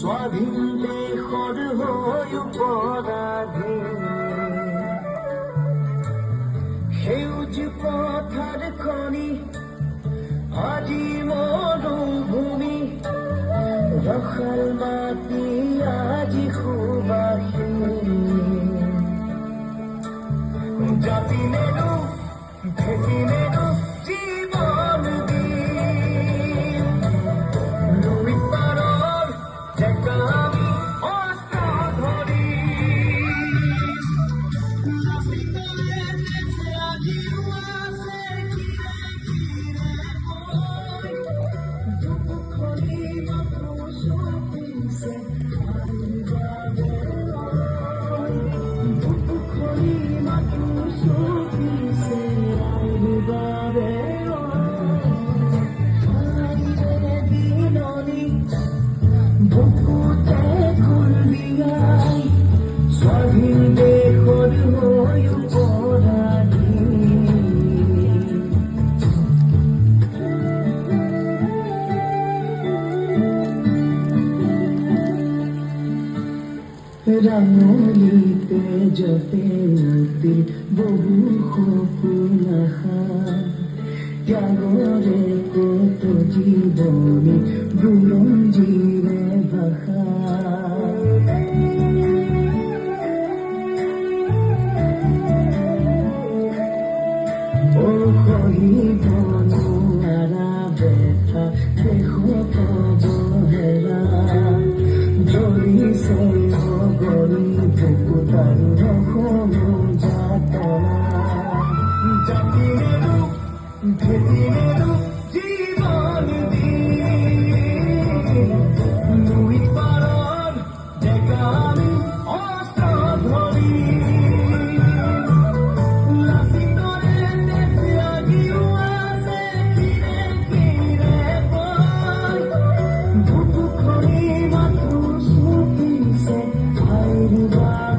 স্বাধীন দেশৰ হৈ পৰাধী সেউজ পথাৰ খনি আজি মৰুভূমি ৰসাল মাটি আজি সুবাসিনী জাতি নেৰু ভেটি নেৰু জীৱন স্বাধীন দেশৰ হৈ পৰাধী ৰাঙলীতে যতে নদী বহু সপোন আশা ত্যাগৰে কত জীৱনী বুৰঞ্জীৰে ভাষা সহিব নোৱাৰা ব্যথা দেশত অৱহেলা জ্বলিছে অগৰি বুকুতাৰ অসম যাতনা জাতি নেৰু ভেটি নেৰু জীৱন দুই পাৰৰ ডেকা আমি অস্ত্ৰ ধৰি Bye.